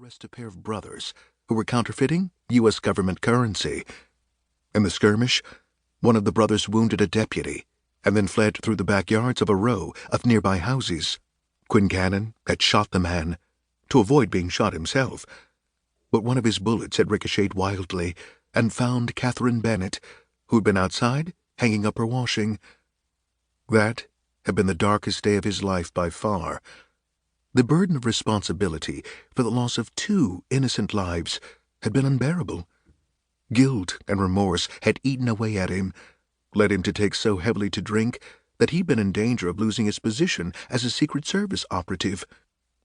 arrest a pair of brothers who were counterfeiting U.S. government currency. In the skirmish, one of the brothers wounded a deputy and then fled through the backyards of a row of nearby houses. Quincannon had shot the man to avoid being shot himself, but one of his bullets had ricocheted wildly and found Catherine Bennett, who had been outside hanging up her washing. That had been the darkest day of his life by far. The burden of responsibility for the loss of 2 innocent lives had been unbearable. Guilt and remorse had eaten away at him, led him to take so heavily to drink that he'd been in danger of losing his position as a Secret Service operative.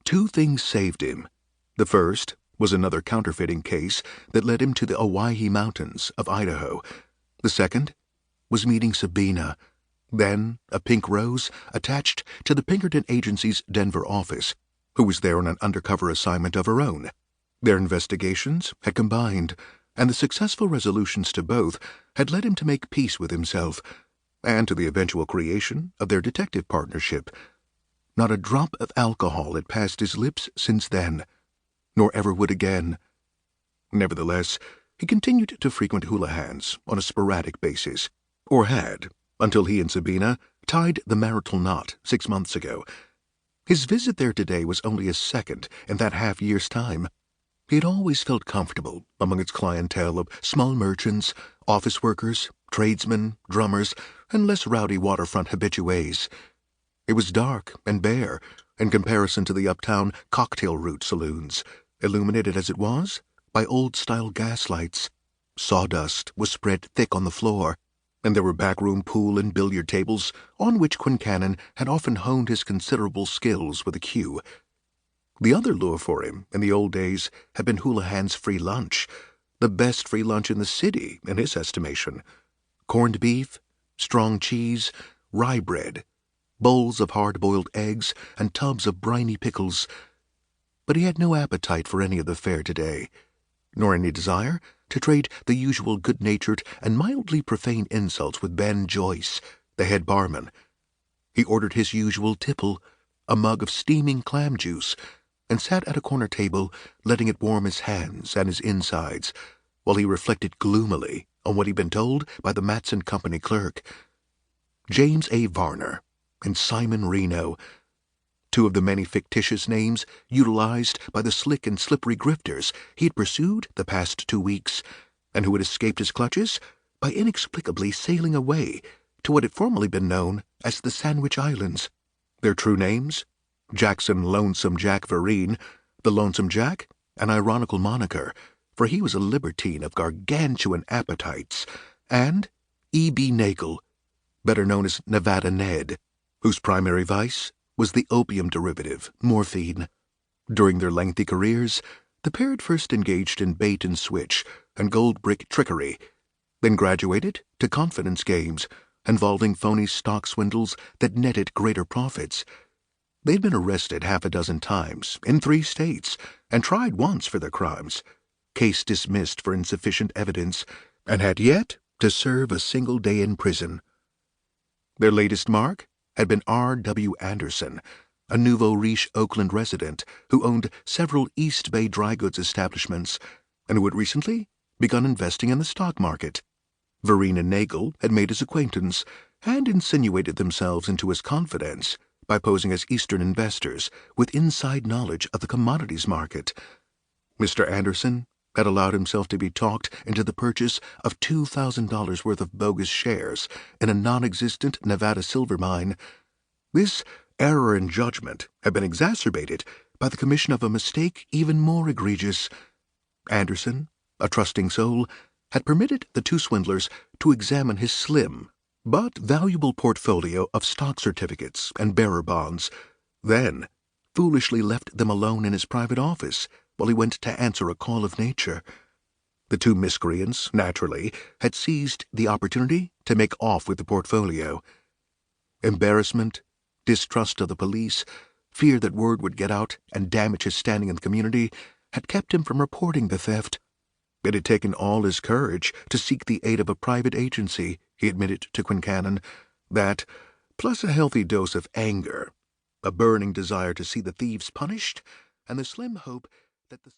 2 things saved him. The first was another counterfeiting case that led him to the Owyhee Mountains of Idaho. The second was meeting Sabina, then a pink rose attached to the Pinkerton Agency's Denver office, who was there on an undercover assignment of her own. Their investigations had combined, and the successful resolutions to both had led him to make peace with himself, and to the eventual creation of their detective partnership. Not a drop of alcohol had passed his lips since then, nor ever would again. Nevertheless, he continued to frequent Houlihan's on a sporadic basis, or had, until he and Sabina tied the marital knot 6 months ago. His visit there today was only his second in that half-year's time. He had always felt comfortable among its clientele of small merchants, office workers, tradesmen, drummers, and less rowdy waterfront habitués. It was dark and bare in comparison to the uptown cocktail route saloons, illuminated as it was by old-style gaslights. Sawdust was spread thick on the floor, and there were backroom pool and billiard tables on which Quincannon had often honed his considerable skills with a cue. The other lure for him in the old days had been Houlihan's free lunch, the best free lunch in the city, in his estimation. Corned beef, strong cheese, rye bread, bowls of hard-boiled eggs, and tubs of briny pickles. But he had no appetite for any of the fare today, nor any desire to trade the usual good-natured and mildly profane insults with Ben Joyce, the head barman. He ordered his usual tipple, a mug of steaming clam juice, and sat at a corner table, letting it warm his hands and his insides, while he reflected gloomily on what he'd been told by the Matson Company clerk. James A. Varner and Simon Reno, 2 of the many fictitious names utilized by the slick and slippery grifters he had pursued the past 2 weeks, and who had escaped his clutches by inexplicably sailing away to what had formerly been known as the Sandwich Islands. Their true names: Jackson Lonesome Jack Vereen, the Lonesome Jack, an ironical moniker, for he was a libertine of gargantuan appetites, and E.B. Nagel, better known as Nevada Ned, whose primary vice was the opium derivative, morphine. During their lengthy careers, the pair had first engaged in bait and switch and gold brick trickery, then graduated to confidence games involving phony stock swindles that netted greater profits. They'd been arrested 6 times in 3 states and tried once for their crimes, case dismissed for insufficient evidence, and had yet to serve a single day in prison. Their latest mark had been R.W. Anderson, a nouveau riche Oakland resident who owned several East Bay dry goods establishments and who had recently begun investing in the stock market. Vereen and Nagel had made his acquaintance and insinuated themselves into his confidence by posing as Eastern investors with inside knowledge of the commodities market. Mr. Anderson had allowed himself to be talked into the purchase of $2,000 worth of bogus shares in a non-existent Nevada silver mine. This error in judgment had been exacerbated by the commission of a mistake even more egregious. Anderson, a trusting soul, had permitted the 2 swindlers to examine his slim but valuable portfolio of stock certificates and bearer bonds, then foolishly left them alone in his private office while he went to answer a call of nature. The 2 miscreants, naturally, had seized the opportunity to make off with the portfolio. Embarrassment, distrust of the police, fear that word would get out and damage his standing in the community had kept him from reporting the theft. It had taken all his courage to seek the aid of a private agency, he admitted to Quincannon. That, plus a healthy dose of anger, a burning desire to see the thieves punished, and the slim hope that the